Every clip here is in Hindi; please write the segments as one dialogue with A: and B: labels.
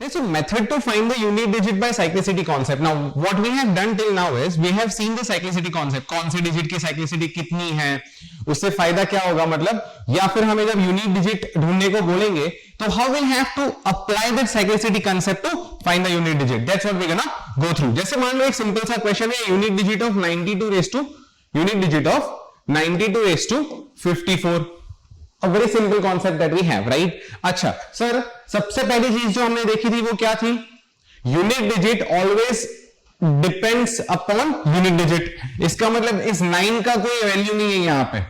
A: So method to find the unit digit by cyclicity concept. Now what we have done till now is we have seen the cyclicity concept. कौन से डिजिट की cyclicity कितनी है, उससे फायदा क्या होगा, मतलब या फिर हमें जब यूनिट डिजिट ढूंढने को बोलेंगे तो how we'll have to apply that cyclicity concept to find the unit digit. That's what we're gonna go through. जैसे मान लो एक सिंपल सा क्वेश्चन है, unit digit of 92 raised to 54. A very simple concept that we have, right? अच्छा सर, सबसे पहली चीज जो हमने देखी थी वो क्या थी? Unit digit always depends upon unit digit. इसका मतलब इस 9 का कोई वैल्यू नहीं है यहां पे,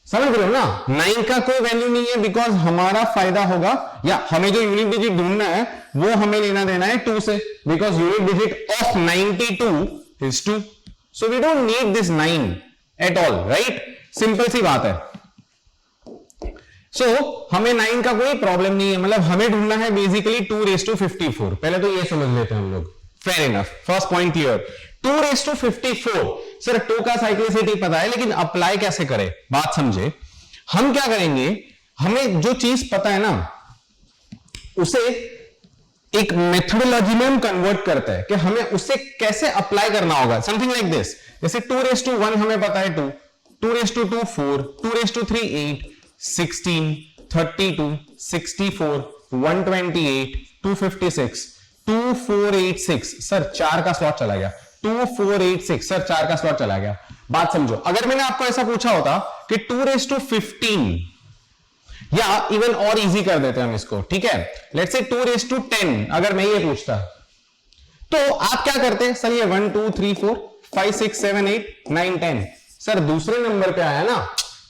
A: समझ रहे हो ना? 9 का कोई वैल्यू नहीं है बिकॉज हमारा फायदा होगा, या हमें जो यूनिट डिजिट ढूंढना है वो हमें लेना देना है 2 से, because unit digit of 92 is 2. So we don't need this 9 at all, right? Simple सी बात है. So, हमें 9 का कोई प्रॉब्लम नहीं है, मतलब हमें ढूंढना है बेसिकली 2 raised to 54. पहले तो ये समझ लेते हैं हम लोग. Fair enough, first point clear. 2 raised to 54. Sir 2 का साइक्लिसिटी पता है, लेकिन अप्लाई कैसे करें, बात समझे. हम क्या करेंगे, हमें जो चीज पता है ना उसे एक मेथोडोलॉजी में हम कन्वर्ट करते हैं कि हमें उसे कैसे अप्लाई करना होगा. Something like this. जैसे 2 raised to 1 हमें पता है 2, 2 raised to 2 4, 2 raised to 3 8, 16, 32, 64, 128, 256, 2486. Sir 4 का स्लॉट चला गया. 2486 सर 4 का स्लॉट चला गया. बात समझो, अगर मैंने आपको ऐसा पूछा होता कि 2 raised to 15, या इवन और इजी कर देते हैं हम इसको, ठीक है, लेट्स से 2 raised to 10, अगर मैं ये पूछता तो आप क्या करते? सर ये 1 2 3 4 5 6 7 8 9 10. सर दूसरे नंबर पे आया ना,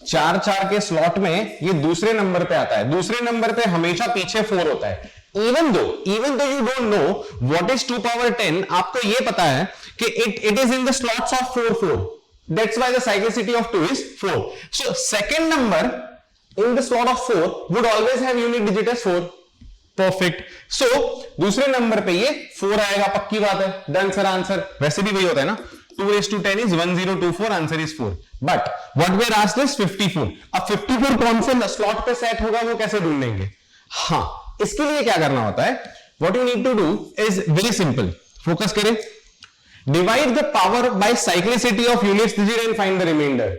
A: 4 के स्लॉट में ये दूसरे नंबर पे आता है. दूसरे नंबर पे हमेशा पीछे 4 होता है. Even though you don't know what is 2 power 10, आपको ये पता है कि it is in the slots of 4 4. That's why the cyclicity of 2 is 4. So second number in the slot of 4 would always have unit digit as 4. Perfect. So दूसरे नंबर पे ये 4 आएगा, पक्की बात है. Done sir. आंसर वैसे भी वही होता है ना, 2 raised to 10 is 1024, answer is 4. But what we are asked is 54. अब 54 कौन से स्लॉट पे सेट होगा वो कैसे ढूंढेंगे? हाँ, इसके लिए क्या करना होता है, what you need to do is very simple. Focus करें. Divide the power by cyclicity of units digit and find the remainder.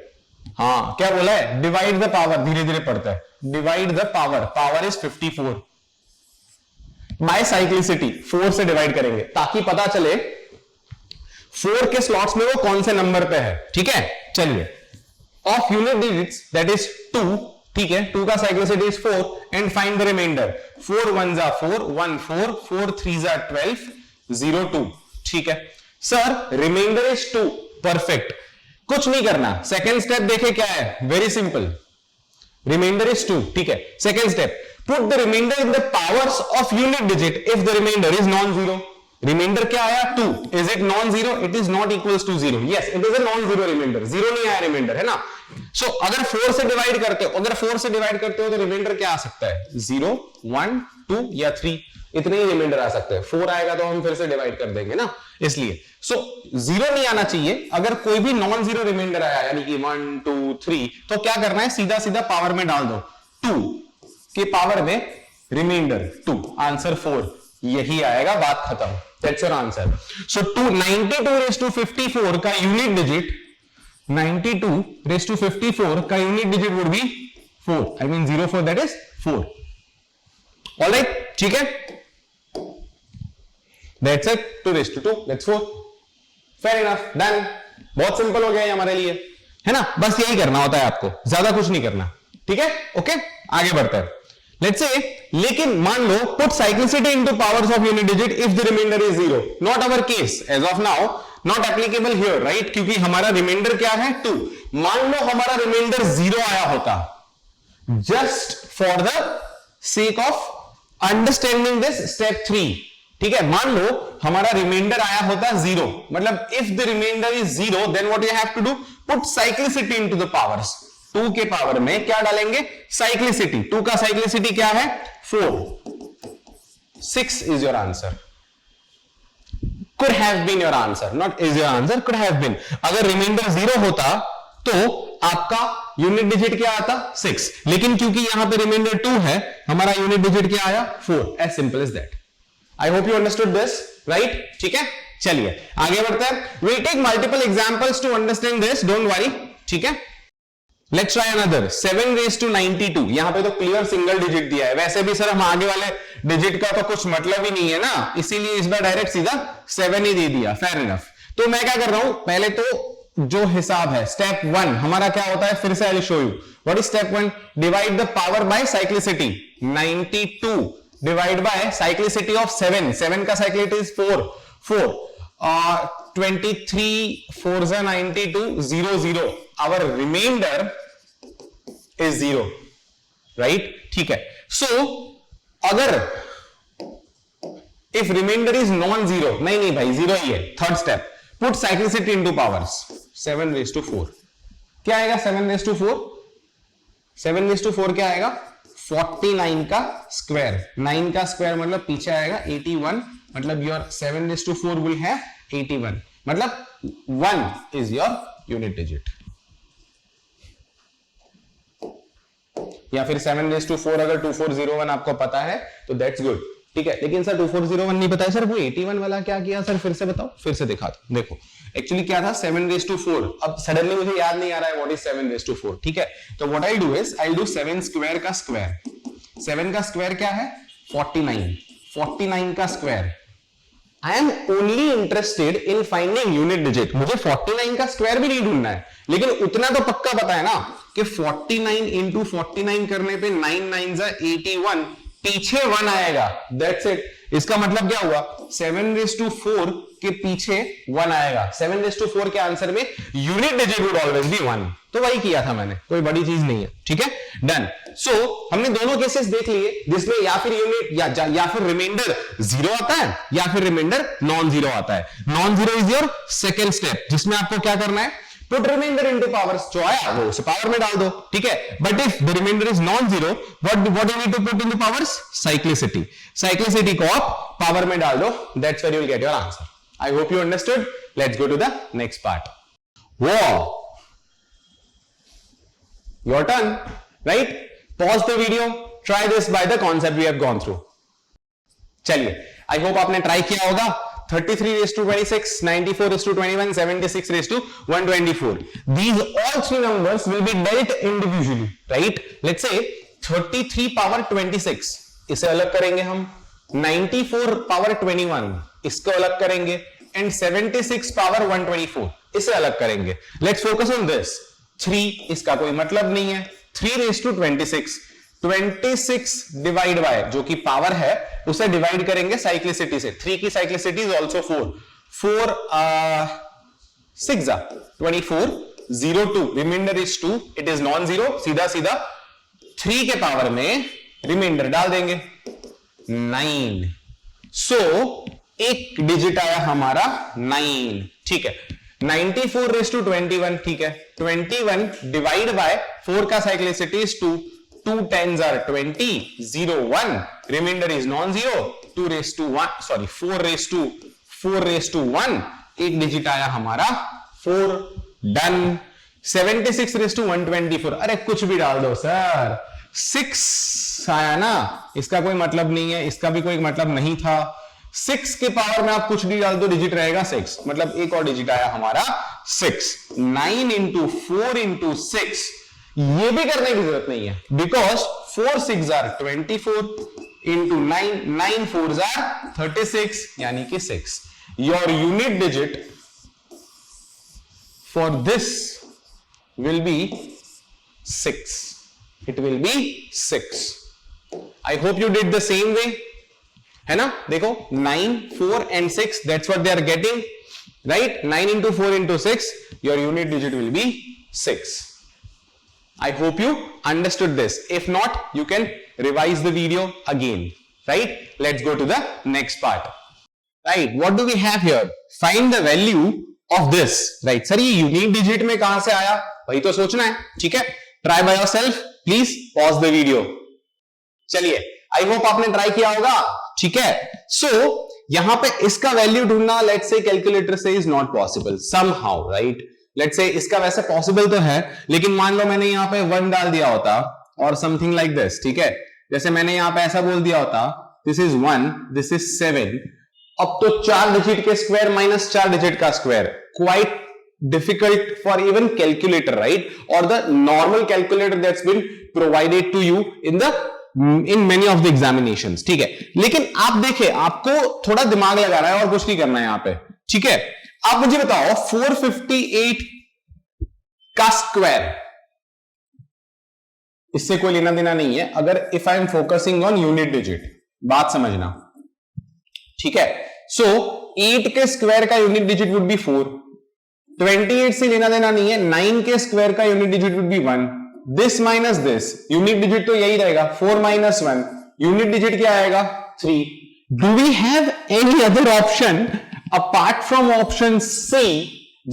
A: हाँ, क्या बोला है? Divide the power, धीरे धीरे पढ़ता है. Divide the power is 54. By cyclicity 4 से डिवाइड करेंगे ताकि पता चले 4 के स्लॉट्स में वो कौन से नंबर पे है. ठीक है, चलिए. Of unit digits that is 2, ठीक है, 2 का cyclicity is 4 and find the remainder. 4 1 4 1 4 4 3 12 0 2. ठीक है सर, रिमाइंडर इज 2. परफेक्ट. कुछ नहीं करना. सेकेंड स्टेप देखे क्या है, वेरी सिंपल. रिमाइंडर इज 2, ठीक है. Second step, put the remainder in the powers of unit digit if the remainder is non zero. Remainder क्या आया? 2. Is it non zero? It is not equals to 0. Yes, it is a non zero remainder. 0 नहीं आया रिमाइंडर, है ना. सो अगर 4 से डिवाइड करते हो, तो रिमाइंडर क्या आ सकता है? 0 1 2 या 3, इतने ही रिमाइंडर आ सकते हैं. 4 आएगा तो हम फिर से डिवाइड कर देंगे ना, इसलिए. सो 0 नहीं आना चाहिए. अगर कोई भी नॉन जीरो रिमाइंडर आया, यानी कि 1 2 3, तो क्या करना है, सीधा सीधा पावर में डाल दो. 2 के पावर में रिमाइंडर 2, आंसर 4. यही आएगा, बात खत्म. That's your answer. So 92 raised to 54 का यूनिट डिजिट, 92 raised to 54 का unit digit would be 4. I mean 04, that is 4. All right, ठीक है. That's it. 2 raised to 2, that's 4. Fair enough, done. बहुत सिंपल हो गया है हमारे लिए, है ना. बस यही करना होता है आपको, ज्यादा कुछ नहीं करना. ठीक है, ओके, आगे बढ़ते हैं. Let's say, लेकिन मान लो put cyclicity into powers of unit digit if the remainder is 0. Not our case as of now, not applicable here, right? क्योंकि हमारा रिमाइंडर क्या है? 2. मान लो हमारा रिमाइंडर 0 आया होता, just for the sake of understanding this step 3. ठीक है, मान लो हमारा रिमाइंडर आया होता 0, मतलब if the remainder is 0, then what you have to do? Put cyclicity into the powers. 2 के पावर में क्या डालेंगे? साइक्लिसिटी. 2 का साइक्लिसिटी क्या है? 4. 6 is your answer. Could have been your answer, not is your answer, could have been. अगर रिमाइंडर 0 होता तो आपका यूनिट डिजिट क्या आता? 6. लेकिन क्योंकि यहां पे रिमाइंडर 2 है, हमारा यूनिट डिजिट क्या आया? 4. As simple as that. I hope you understood this, right? ठीक है, चलिए आगे बढ़ते हैं। Will take multiple examples to understand this, don't worry, ठीक है। Let's try another 7 raise to 92। यहां पे तो क्लियर सिंगल डिजिट दिया है, वैसे भी सर हम आगे वाले डिजिट का तो कुछ मतलब ही नहीं है ना, इसीलिए इस बार डायरेक्ट सीधा 7 ही दे दिया, फेयर इनफ। तो मैं क्या कर रहा हूं, पहले तो जो हिसाब है स्टेप 1 हमारा क्या होता है, फिर से I show you what is step 1। Divide the power bye cyclicity, 92 divide by cyclicity of 7 का cyclicity is 4 23 4 92 0 0, our remainder is 0, right? ठीक है, so अगर if remainder is non-zero, नहीं भाई 0 ही है, third step, put cyclicity into powers, 7 raised to 4, क्या आएगा 7 raised to 4? 7 raised to 4 क्या आएगा, 49 का स्क्वायर, 9 का स्क्वायर मतलब पीछे आएगा 81, मतलब your 7 raised to 4 will have 81, मतलब 1 is your unit digit, या फिर 7 raised to 4 अगर 2401 आपको पता है तो दैट्स गुड, ठीक है। लेकिन सर 2401 नहीं पता है सर, वो 81 वाला क्या किया सर, फिर से बताओ, फिर से दिखा दो। देखो एक्चुअली क्या था 7 raised to 4, अब सडनली मुझे याद नहीं आ रहा है व्हाट इज 7 raised to 4, ठीक है। तो what I do is I do 7 square का स्क्वायर, 7 का स्क्वायर क्या है 49, 49 का square. I am only interested in finding unit digit, मुझे 49 का स्क्वायर भी नहीं ढूंढना है, लेकिन उतना तो पक्का पता है ना कि 49 इंटू 49 करने पे 9 9 81, पीछे 1 आएगा, दैट्स इट। इसका मतलब क्या हुआ, 7 raised to 4 के पीछे 1 आएगा, 7 raised to 4 के आंसर में unit digit would always be 1, तो वही किया था मैंने, कोई बड़ी चीज नहीं है, ठीक है, डन। सो हमने दोनों केसेस देख लिए जिसमें या फिर यूनिट या फिर रिमाइंडर 0 आता है या फिर रिमाइंडर नॉन जीरो आता है। Non zero is your second step, जिसमें आपको क्या करना है, पुट रिमाइंडर इनटू पावर्स, जो आया वो उसे पावर में डाल दो, ठीक है। But if the remainder is non zero, what you need to put into powers, cyclicity, cyclicity को आप पावर में डाल दो, that's where you will get your answer. I hope you understood. Let's go to the next part. वो your turn, right? Pause the video, try this by the concept we have gone through. चलिए, आई होप आपने ट्राई किया होगा। 33 raised to 26, 94 raised to 21, 76 raised to 124. These all three numbers will be dealt individually, right? Let's say 33 power 26, इसे अलग करेंगे हम, 94 power 21, इसको अलग करेंगे, and 76 power 124, इसे अलग करेंगे। Let's focus on this. 3 इसका कोई मतलब नहीं है, 3 raised to 26, 26 डिवाइड बाय जो कि पावर है उसे डिवाइड करेंगे साइक्लिसिटी से। 3 की cyclicity is also 4 6 24 0 2, remainder is 2, it is non zero, सीधा सीधा 3 के पावर में रिमाइंडर डाल देंगे 9। सो एक डिजिट आया हमारा 9, ठीक है। 94 raised to 21, ठीक है, 21 डिवाइड बाय 4 का cyclicity is 2, 2 10s are 20, 0 1, remainder is non-zero, 2 raised to 1, sorry 4 raised to 1, एक डिजिट आया हमारा 4, डन। 76 raised to 124, अरे कुछ भी डाल दो सर, 6 आया ना, इसका कोई मतलब नहीं है, इसका भी कोई मतलब नहीं था। 6 के पावर में आप कुछ भी डाल दो, डिजिट रहेगा 6, मतलब एक और डिजिट आया हमारा 6। 9 into 4 into 6, ये भी करने की जरूरत नहीं है, because 4 6 are 24 into 9, 9 4s are 36, यानी कि 6। Your unit digit for this will be 6, it will be 6। I hope you did the same way, है ना? देखो 9 4 and 6, that's what they are getting, right? 9 into 4 into 6, your unit digit will be 6. I hope you understood this. If not, you can revise the video again, right? Let's go to the next part. Right, what do we have here? Find the value of this, right? Sir, ये unique digit में कहां से आया, वही तो सोचना है, ठीक है? Try by yourself, please pause the video. चलिए, I hope आपने ट्राई किया होगा, ठीक है? So, यहां पे इसका वैल्यू ढूंढना, let's say calculator से is not possible somehow, right? Let's say इसका वैसे पॉसिबल तो है, लेकिन मान लो मैंने यहां पे 1 डाल दिया होता और समथिंग लाइक दिस, ठीक है। जैसे मैंने यहां पे ऐसा बोल दिया होता दिस इज 1, दिस इज 7. अब तो 4 डिजिट के स्क्वायर माइनस 4 डिजिट का square, quite difficult for even calculator, right? Or the normal calculator that's been provided to you in many of the examinations. ठीक है, लेकिन आप देखें, आपको थोड़ा दिमाग लगाना है और कुछ नहीं करना है यहां पे. ठीक है, आप मुझे बताओ 458 का स्क्वायर, इससे कोई लेना देना नहीं है अगर if I am focusing on unit digit. बात समझना, ठीक है. सो 8 के स्क्वायर का यूनिट डिजिट वुड बी 4. 28 से लेना देना नहीं है. 9 के स्क्वायर का unit digit would be 1. This minus this, unit digit तो यही रहेगा. 4 माइनस 1, यूनिट डिजिट क्या आएगा? 3. Do we have any other option apart from option C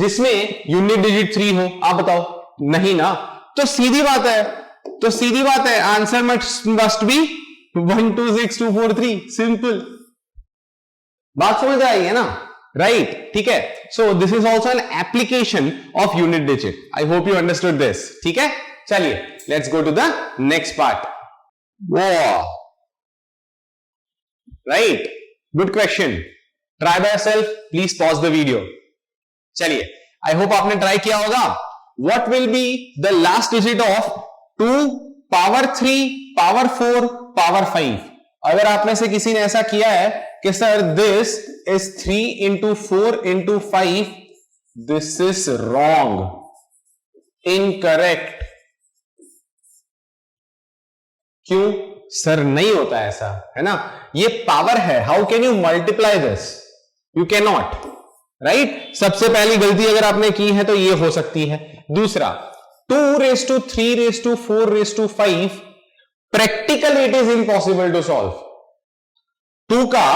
A: जिसमें यूनिट डिजिट 3 हो? आप बताओ. नहीं ना. तो सीधी बात है, आंसर मस्ट बी 1 2 6 2 4 3. सिंपल. बात समझ आई है ना? राइट, ठीक है. So this is also an application of unit digit. I hope you understood this. ठीक है, चलिए let's go to the next part. Right, good question. Try by yourself, please pause the video. चलिए, आई होप आपने ट्राई किया होगा. What will be the last digit of 2 power 3 power 4 power 5? अगर आप में से किसी ने ऐसा किया है कि sir this is 3 into 4 into 5, this is wrong, incorrect. क्यों सर? नहीं होता ऐसा, है ना? ये पावर है. How can you multiply this? You can not, right? सबसे पहली गलती अगर आपने की है तो ये हो सकती है. दूसरा, 2 raised to 3 raised to 4 raised to 5, practically it is impossible to solve. 2 का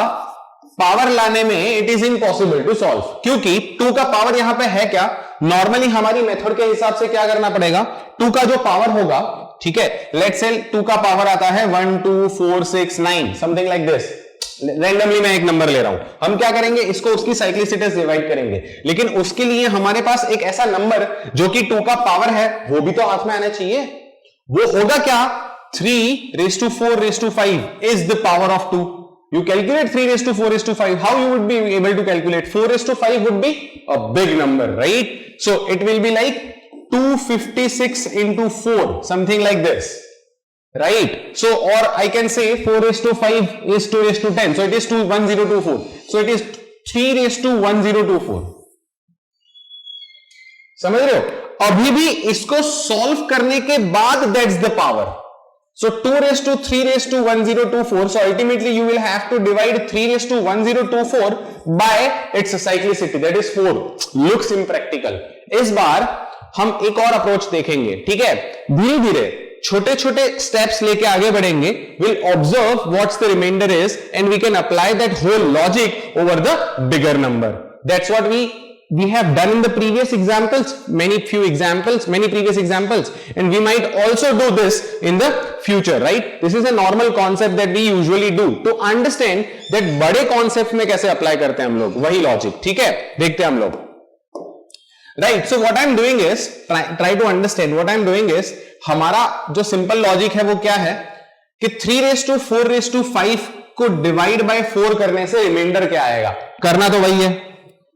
A: पावर लाने में it is impossible to solve, क्योंकि 2 का पावर यहां पे है क्या? नॉर्मली हमारी मेथड के हिसाब से क्या करना पड़ेगा? 2 का जो पावर होगा, ठीक है, लेट्स से 2 का पावर आता है 1 2 4 6 9, समथिंग लाइक दिस. रैंडमली मैं एक नंबर ले रहा हूं. हम क्या करेंगे? इसको उसकी साइक्लिसिटी से डिवाइड करेंगे, लेकिन उसके लिए हमारे पास एक ऐसा नंबर जो कि 2 का पावर है वो भी तो हाथ में आना चाहिए. वो होगा क्या? 3 raised to 4 raised to 5 is the power of 2. You calculate 3 raised to 4 raised to 5. How you would be able to calculate? 4 raised to 5 would be a big number, right? So it will be like 256 into 4, something like this, right? So, or I can say 4 raised to 5 is 2 raised to 10. So it is 1024. So it is 3 raised to 1024. समझ रहे हो? अभी भी इसको सॉल्व करने के बाद that's the power. So 2 raised to 3 raised to 1024. So ultimately you will have to divide 3 raised to 1024 by its cyclicity, that is 4. Looks impractical. इस बार हम एक और अप्रोच देखेंगे, ठीक है? धीरे धीरे छोटे छोटे स्टेप्स लेके आगे बढ़ेंगे. We'll observe what's the remainder is and we can apply that whole logic over the bigger number. That's what we have done in the previous examples, many previous examples, and we might also do this in the future, right? This is a normal concept that we usually do to understand that बड़े concept में कैसे apply करते हैं हम लोग, वही logic. ठीक है, देखते हैं हम लोग. Right, so what I'm doing is try to understand. What I'm doing is हमारा जो simple logic है वो क्या है कि 3 raised to 4 raised to 5 को divide by 4 करने से रिमाइंडर क्या आएगा? करना तो वही है,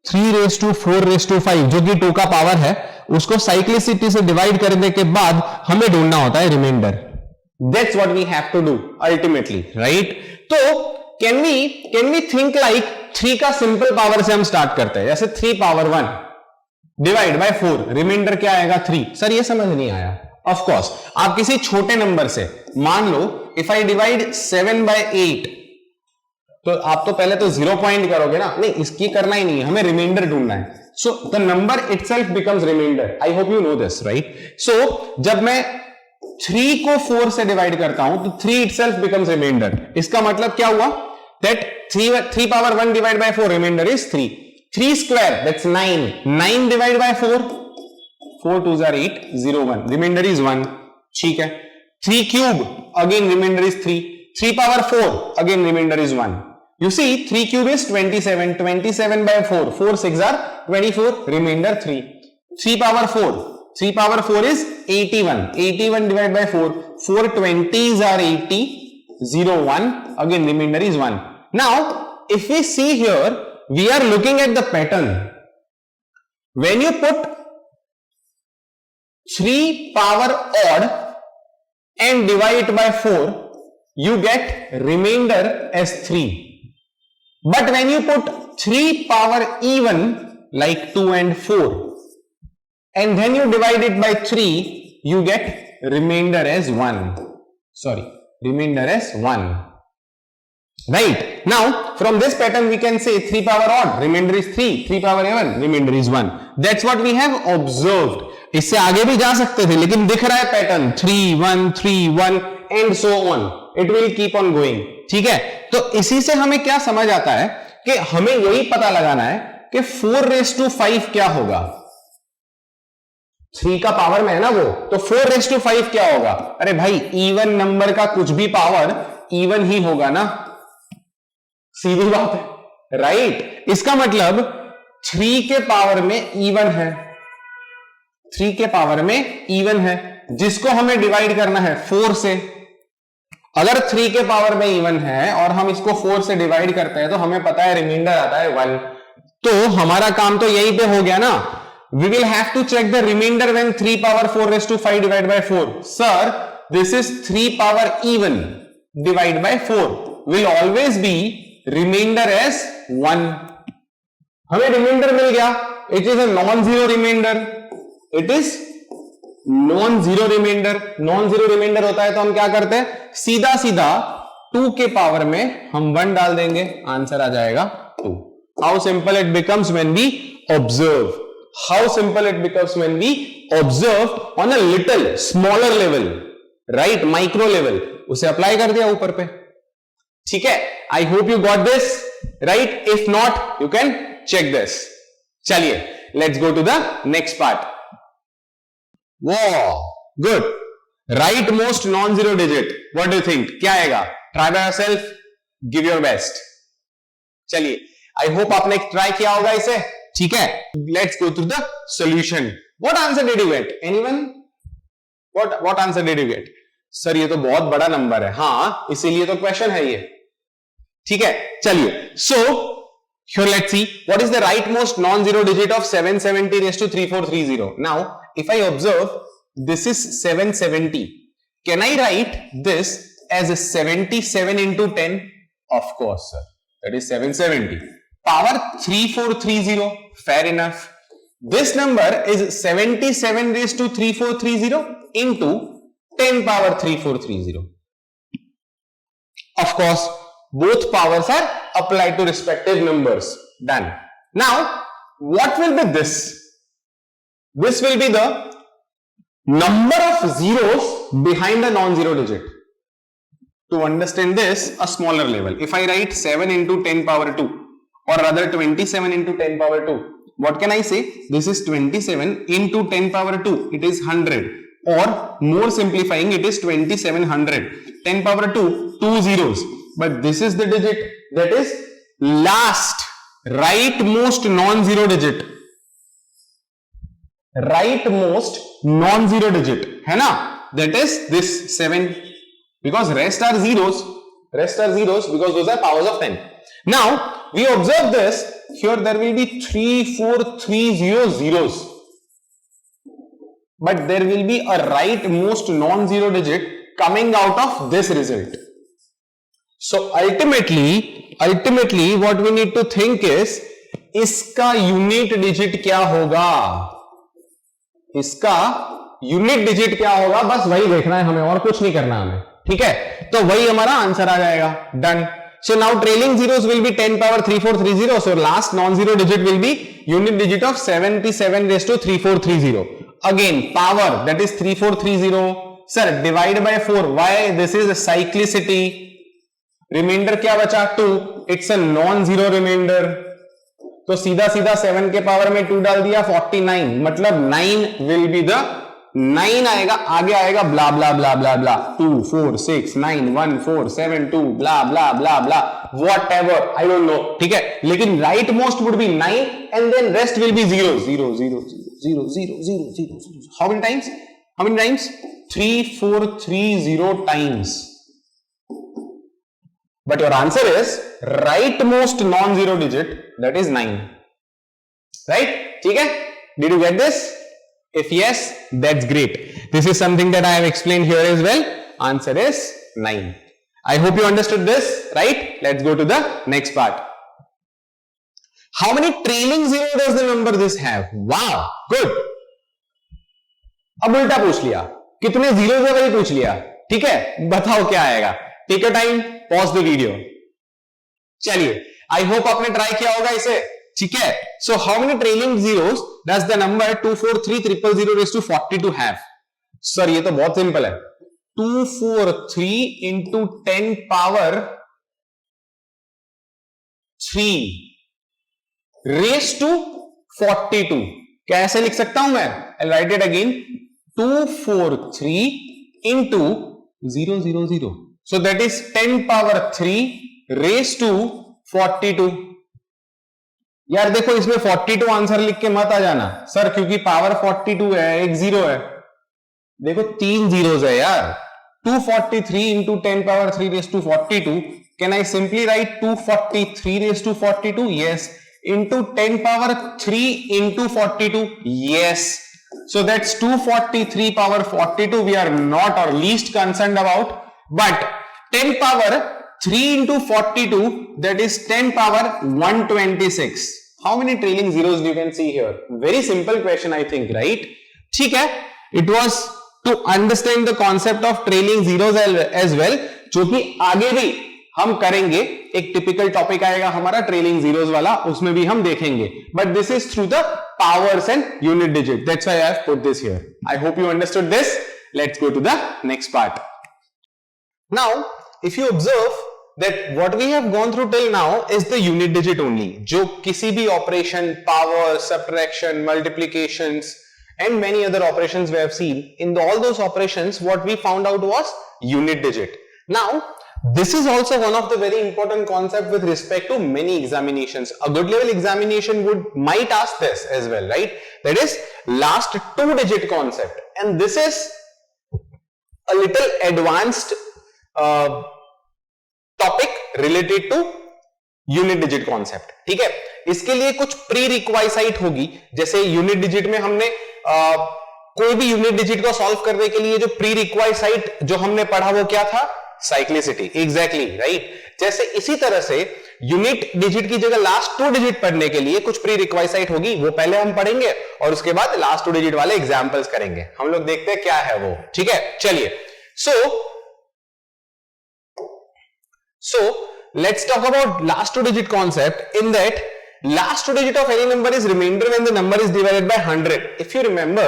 A: 3 raised to 4 raised to 5 जो कि 2 का पावर है, उसको साइक्लिसिटी से डिवाइड करने के बाद हमें ढूंढना होता है reminder. That's what we have to do ultimately, right? तो can we think like 3 का सिंपल पावर से हम स्टार्ट करते हैं, जैसे 3 पावर 1 डिवाइड बाय 4, रिमाइंडर क्या आएगा? 3. सर ये समझ नहीं आया. ऑफ कोर्स आप किसी छोटे नंबर से, मान लो इफ आई डिवाइड 7 by 8, तो आप तो पहले तो 0 पॉइंट करोगे ना. नहीं, इसकी करना ही नहीं है, हमें रिमाइंडर ढूंढना है. So the number itself becomes remainder. I hope you know this, right? So जब मैं 3 को 4 से डिवाइड करता हूं तो 3 इटसेल्फ बिकम्स रिमाइंडर. इसका मतलब क्या हुआ? That 3 power 1 divide by 4, remainder is 3. 3 square, that's 9. 9 divided by 4, 4 2s are 8, 0 1, remainder is 1. ठीक है. 3 cube, again remainder is 3. 3 power 4, again remainder is 1. You see 3 cube is 27. 27 by 4, 4 6 are 24, remainder 3. 3 power 4, 3 power 4 is 81. 81 divided by 4, 4 20s are 80, 0 1, again remainder is 1. Now if we see here, we are looking at the pattern. When you put 3 power odd and divide it by 4, you get remainder as 3. But when you put 3 power even like 2 and 4 and then you divide it by 3, you get remainder as 1. Sorry, remainder as 1. Right? Now, from this pattern we can say 3 power odd, remainder is 3, 3 power even, remainder is 1. That's what we have observed. इससे आगे भी जा सकते थे, लेकिन दिख रहा है pattern 3 1 3 1 and so on. It will keep on going. ठीक है? तो इसी से हमें क्या समझ आता है कि हमें यही पता लगाना है कि 4:5 क्या होगा. 3 का पावर में है ना वो, तो 4:5 क्या होगा? अरे भाई इवन नंबर का कुछ भी पावर इवन ही होगा ना, सीधी बात है. राइट? इसका मतलब 3 के पावर में इवन है, 3 के पावर में इवन है, जिसको हमें डिवाइड करना है 4 से. अगर 3 के पावर में इवन है और हम इसको 4 से डिवाइड करते हैं तो हमें पता है रिमाइंडर आता है 1. तो हमारा काम तो यहीं पे हो गया ना. We will have to check the remainder when 3 power 4:5 divided by 4. Sir, this is 3 power even divided by 4. Will always be remainder as 1. हमें रिमाइंडर मिल गया. It is a non-zero remainder. It is non-zero remainder. Non-zero remainder होता है तो हम क्या करते हैं, सीधा सीधा 2 के पावर में हम 1 डाल देंगे, आंसर आ जाएगा 2. How simple it becomes when we observe. How simple it becomes when we observe on a little smaller level, right? Micro level. उसे अप्लाई कर दिया ऊपर पे. ठीक है? I hope you got this, right? If not, you can check this. चलिए, let's go to the next part. Wow, good. Rightmost non-zero digit. What do you think? क्या आएगा? Try by yourself. Give your best. चलिए, I hope आपने ट्राई किया होगा इसे. ठीक है? Let's go through the solution. What answer did you get? Anyone? What answer did you get? Sir ये तो बहुत बड़ा नंबर है. हाँ, इसीलिए तो क्वेश्चन है ये. ठीक है? चलिए. So here let's see what is the rightmost non-zero digit of 770 raised to 3430. Now, if I observe this is 770, can I write this as 77 into 10? Of course, sir. That is 770. Power 3430. Fair enough. This number is 77 raised to 3430 into 10 power 3430. Of course, both powers are applied to respective numbers. Done. Now, what will be this? This will be the number of zeros behind a non-zero digit. To understand this, a smaller level. If I write 7 into 10 power 2, or rather 27 into 10 power 2, what can I say? This is 27 into 10 power 2. It is 100. Or more simplifying, it is 2700. 10 power 2, 2 zeros. But this is the digit that is last, rightmost non-zero digit. Rightmost non-zero digit. है ना? That is this 7. Because rest are zeros. Rest are zeros because those are powers of 10. Now, we observe this. Here there will be 3, 4, 3, 0, zeros. But there will be a rightmost non-zero digit coming out of this result. So ultimately what we need to think is, इसका unit digit क्या होगा? इसका unit digit क्या होगा? बस वही देखना है हमें, और कुछ नहीं करना हमें. ठीक है? तो वही हमारा आंसर आ जाएगा. Done. So now trailing zeros will be 10 power 3430. So last non-zero digit will be unit digit of 77 raised to 3430. Again power, that is 3430. Sir, divide by 4. Why? This is a cyclicity. Remainder क्या बचा? 2. It's a non-zero remainder. तो सीधा सीधा 7 के पावर में 2 डाल दिया, 49. मतलब 9 will be the 9 आएगा, आगे आएगा ब्ला ब्ला ब्ला ब्ला ब्ला 2 4 6 9 1 4 7 2 ब्ला ब्ला ब्ला ब्ला whatever, I don't know. ठीक है? लेकिन right most would be 9 and then rest will be 0 0 0 0 0 0 0 0. How many times? 3 4 3 0 times. but your answer is rightmost non-zero digit, that is 9. Right? ठीक है? Did you get this? If yes, that's great. This is something that I have explained here as well. Answer is 9. I hope you understood this, right? Let's go to the next part. How many trailing zero does the number this have? Wow, good. अब उल्टा पूछ लिया, कितने जीरो है वही पूछ लिया. ठीक है, बताओ क्या आएगा. Take your time, pause the video. चलिए, आई होप आपने ट्राई किया होगा इसे. ठीक है, so how many trailing zeros does the number 243,000 raised to 42 have? Sir ये तो बहुत सिंपल है. 243 into 10 power 3 raised to 42. कैसे लिख सकता हूं मैं? I'll write it again. 243 into 000. So that is 10 power 3 raised to 42. यार देखो, इसमें 42 आंसर लिख के मत आ जाना सर, क्योंकि पावर 42 है, एक जीरो है. देखो 3 जीरोस है यार. 243 into 10 power 3 raised to 42. Can I simply write 243 raised to 42? Yes. Into 10 power 3 into 42? Yes. So that's 243 power 42 we are not or least concerned about. But 10 power 3 into 42, that is 10 power 126. How many trailing zeros you can see here? Very simple question, I think, right? ठीक है, it was to understand the concept of trailing zeros as well, जो कि आगे भी हम करेंगे. एक टिपिकल टॉपिक आएगा हमारा ट्रेलिंग जीरोस वाला, उसमें भी हम देखेंगे. But this is through the powers and unit digit. That's why I have put this here. I hope you understood this. Let's go to the next part. Now if you observe that what we have gone through till now is the unit digit only, जो किसी भी operation, power, subtraction, multiplications and many other operations we have seen, in all those operations what we found out was unit digit. Now this is also one of the very important concept with respect to many examinations. A good level examination might ask this as well, right? That is last 2 digit concept, and this is a little advanced topic related to unit digit concept. ठीक है, इसके लिए कुछ प्री रिक्वाइसाइट होगी. जैसे यूनिट डिजिट में हमने कोई भी यूनिट डिजिट को सॉल्व करने के लिए जो प्री रिक्वाइसाइट जो हमने पढ़ा वो क्या था? साइक्लिसिटी. Exactly right. जैसे इसी तरह से यूनिट डिजिट की जगह लास्ट 2 डिजिट पढ़ने के लिए कुछ प्री रिक्वाइसाइट होगी, वो पहले हम पढ़ेंगे और उसके बाद लास्ट 2 डिजिट वाले एग्जांपल्स करेंगे. हम लोग देखते हैं क्या है वो. ठीक है, चलिए. So let's talk about last 2 digit concept. In that, last 2 digit of any number is remainder when the number is divided by 100. If you remember,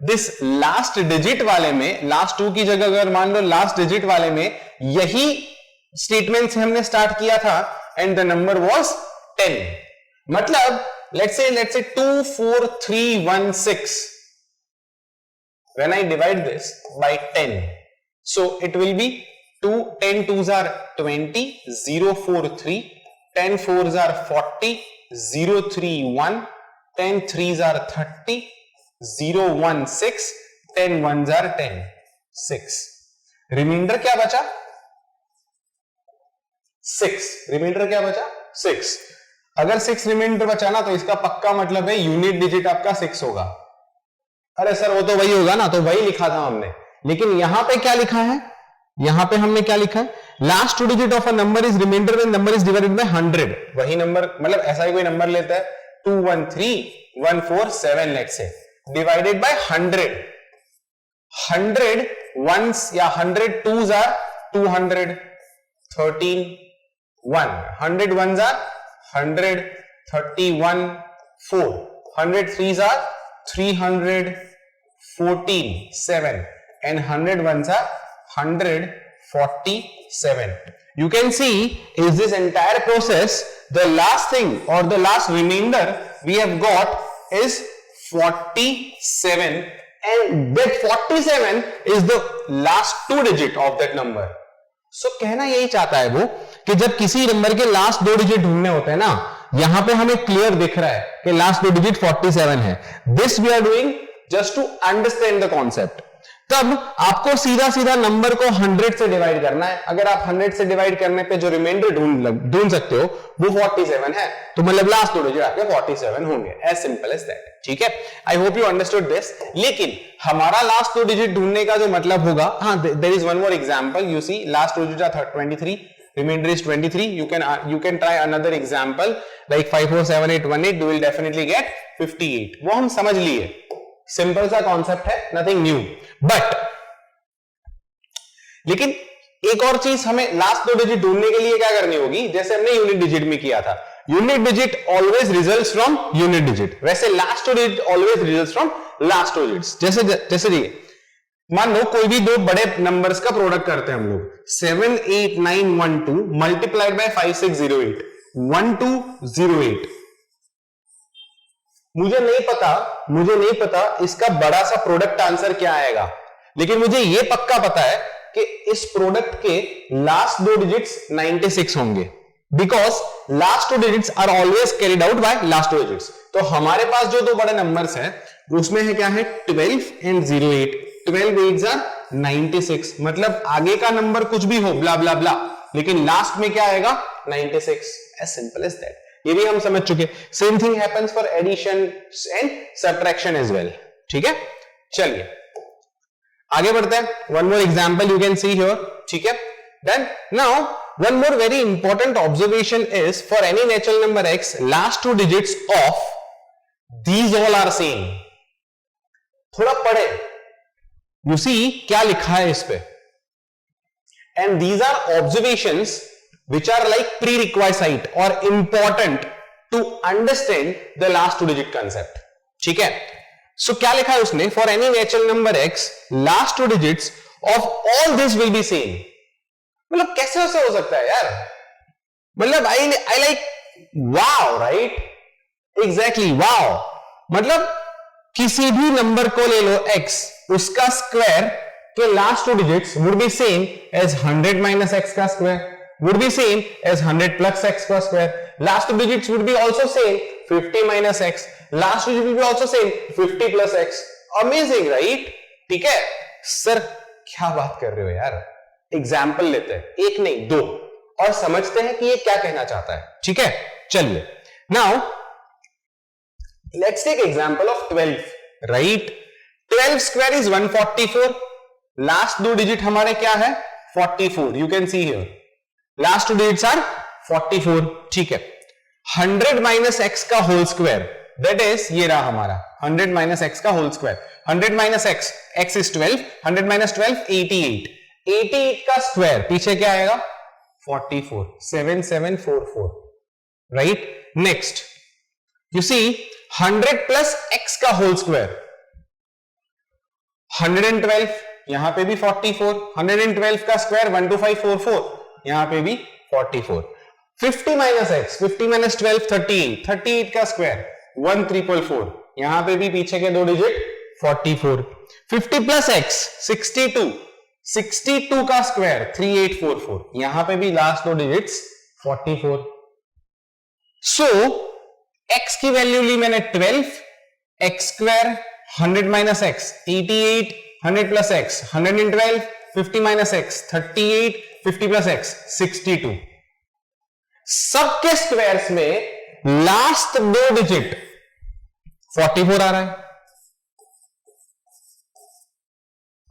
A: this last digit वाले में, last 2 की जगह अगर मान लो last digit वाले में यही statement से हमने start किया था and the number was 10. मतलब let's say 24316. When I divide this by 10, so it will be 10 2s are 20, 0 4 3, 10 4s are 40, 0 3 1, 10 3s are 30, 0 1 6, 10 1s are 10, 6. Reminder क्या बचा? 6. रिमाइंडर क्या बचा? 6. अगर 6 रिमाइंडर बचा ना, तो इसका पक्का मतलब है यूनिट डिजिट आपका 6 होगा. अरे सर वो तो वही होगा ना, तो वही लिखा था हमने. लेकिन यहां पे क्या लिखा है? यहां पे हमने क्या लिखा है? Last 2 digit of a number is remainder when number is divided by 100. वही नंबर, मतलब ऐसा ही कोई नंबर लेता है 213,147 let's say, divided by 100. 100 ones या 100 twos are 200, 13 1. 100 ones are 100, 31 4. 100 threes are 300, 14 7, and 100 ones are 147. You can see is this entire process, the last thing or the last remainder we have got is 47, and that 47 is the last 2 digit of that number. So कहना यही चाहता है वो कि जब किसी नंबर के लास्ट 2 डिजिट ढूंढने होते हैं ना, यहां पे हमें क्लियर दिख रहा है कि लास्ट 2 डिजिट 47 है. This we are doing just to understand the concept. तब आपको सीधा सीधा नंबर को 100 से डिवाइड करना है। अगर आप 100 से डिवाइड करने पे जो रिमाइंडर ढूंढ सकते हो वो 47 है, तो मतलब लास्ट दो डिजिट आपके 47 होंगे। As simple as that. ठीक है, I hope you understood this. लेकिन हमारा लास्ट दो डिजिट ढूंढने का जो मतलब होगा, हाँ, there is one more example. You see last digit are 23, remainder is 23. You can try another example like 547818. You will definitely get 58. वो हम समझ लिए, सिंपल सा कॉन्सेप्ट है, नथिंग न्यू। बट लेकिन एक और चीज हमें लास्ट दो डिजिट ढूंढने के लिए क्या करनी होगी, जैसे हमने यूनिट डिजिट में किया था। Unit digit always results from unit digit, वैसे लास्ट दो digit always results from last दो डिजिट्स। जैसे ये मान लो कोई भी दो बड़े नंबर्स का प्रोडक्ट करते हैं हम लोग, 78912 मल्टीप्लाइड बाय 5608, 1208। मुझे नहीं पता इसका बड़ा सा प्रोडक्ट आंसर क्या आएगा, लेकिन मुझे ये पक्का पता है कि इस प्रोडक्ट के लास्ट दो डिजिट्स 96 होंगे, because last two digits are always carried out by last two digits. तो हमारे पास जो दो बड़े नंबर्स हैं उसमें है क्या है, 12 एंड 08। 12 8s are 96, मतलब आगे का नंबर कुछ भी हो ब्ला ब्ला ब्ला, लेकिन लास्ट में क्या आएगा, 96। As simple as that. ये भी हम समझ चुके। Same thing happens for addition and subtraction as well. ठीक है, चलिए आगे बढ़ते हैं। One more example you can see here. ठीक है, then now one more very important observation is for any natural number x, last two digits of these all are same. थोड़ा पढ़े, यू सी क्या लिखा है इस पे, and these are observations which are like prerequisite or important to understand the last two digit concept. ठीक है, so क्या लिखा है उसने, for any natural number x, last two digits of all this will be same। मतलब कैसे ऐसा हो सकता है यार, मतलब I like wow, right? Exactly, wow। मतलब किसी भी नंबर को ले लो x, उसका स्क्वायर के last two digits would be same as 100 minus x का square, would be same as 100 plus x का square. Last two digits would be also same, 50 minus x. Last digit will be also same, 50 plus x. Amazing, right? ठीक है सर, क्या बात कर रहे हो यार। एग्जाम्पल लेते हैं, एक नहीं दो, और समझते हैं कि ये क्या कहना चाहता है। ठीक है, चलिए now let's take example of 12, right. 12 square is 144। Last दो डिजिट हमारे क्या है, 44। You can see here last two digits are 44। ठीक है, 100 माइनस एक्स का होल स्क्वायर, दैट इज ये रहा हमारा 100 माइनस एक्स का whole square. 100 minus x, x is 12, 100 minus 12 88। 88 का स्क्वायर पीछे क्या आएगा, 44, 7744, right. Next you see 100 plus x का होल स्क्वायर, 112, यहां पे भी 44। 112 का स्क्वायर 12544, यहां पे भी 44। 50 माइनस एक्स, 50 माइनस 12 38, 38 का स्क्वायर 1344, यहां पे भी पीछे के दो डिजिट 44। 50 प्लस एक्स 62, 62 का स्क्वायर 3844, यहां पे भी लास्ट दो डिजिट्स 44। सो एक्स की वैल्यू ली मैंने 12, x square 100 minus x 88, 100 plus x 112, 50 minus x 38, 50 plus x 62। सबके स्क्वायर्स में लास्ट दो डिजिट 44 आ रहा है।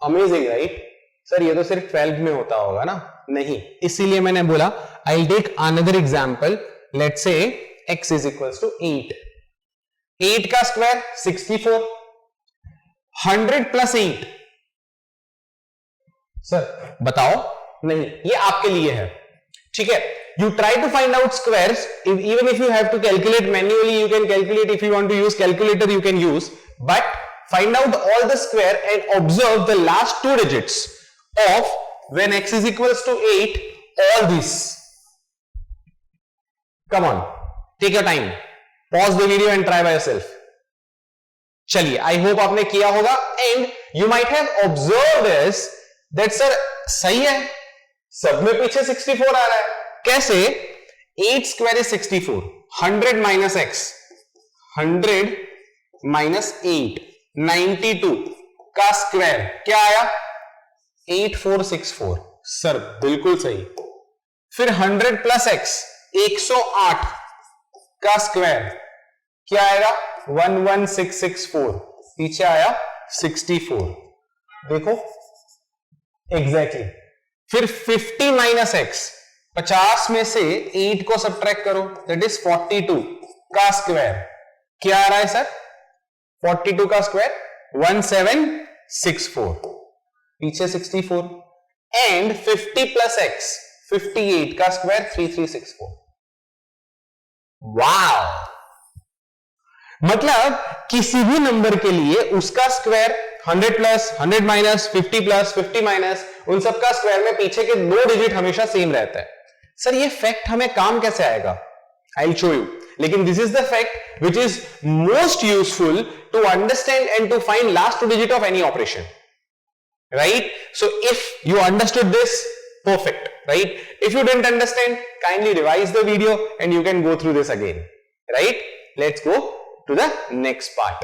A: Amazing, right. सर ये तो सिर्फ 12 में होता होगा ना, नहीं, इसीलिए मैंने बोला I take another example. Let's say x is equals to 8। 8 का स्क्वायर 64, 100 प्लस 8। सर बताओ, नहीं, ये आपके लिए है। ठीक है, you try to find out squares, even if you have to calculate manually, you can calculate. If you want to use calculator, you can use, but find out all the square and observe the last two digits of when x is equals to 8, all this. Come on, take your time, pause the video and try by yourself. चलिए, I hope आपने किया होगा, and you might have observed this that sir सही है, सब में पीछे 64 आ रहा है। कैसे, 8 square is 64, 100 minus x 100 minus 8 92 का स्क्वायर क्या आया 8464 सर बिल्कुल सही। फिर 100 प्लस x 108 का स्क्वायर क्या आएगा 11664 पीछे आया 64 देखो एग्जैक्टली। फिर 50 माइनस x 50 में से 8 को सब्ट्रैक्ट करो दैट इज 42 का स्क्वायर क्या आ रहा है सर 42 का स्क्वायर 1764 पीछे 64 एंड 50 प्लस x 58 का स्क्वायर 3364। वाव, मतलब किसी भी नंबर के लिए उसका square 100 plus 100 minus 50 plus 50 minus उन सब का स्क्वायर में पीछे के 2 डिजिट हमेशा सेम रहता है। सर ये फैक्ट हमें काम कैसे आएगा आई विल शो यू, लेकिन this is the fact which is most useful to understand and to find last 2 digit of any operation, right? So if you understood this, perfect, right? If you didn't understand, kindly revise the video and you can go through this again, right? Let's go to the next part.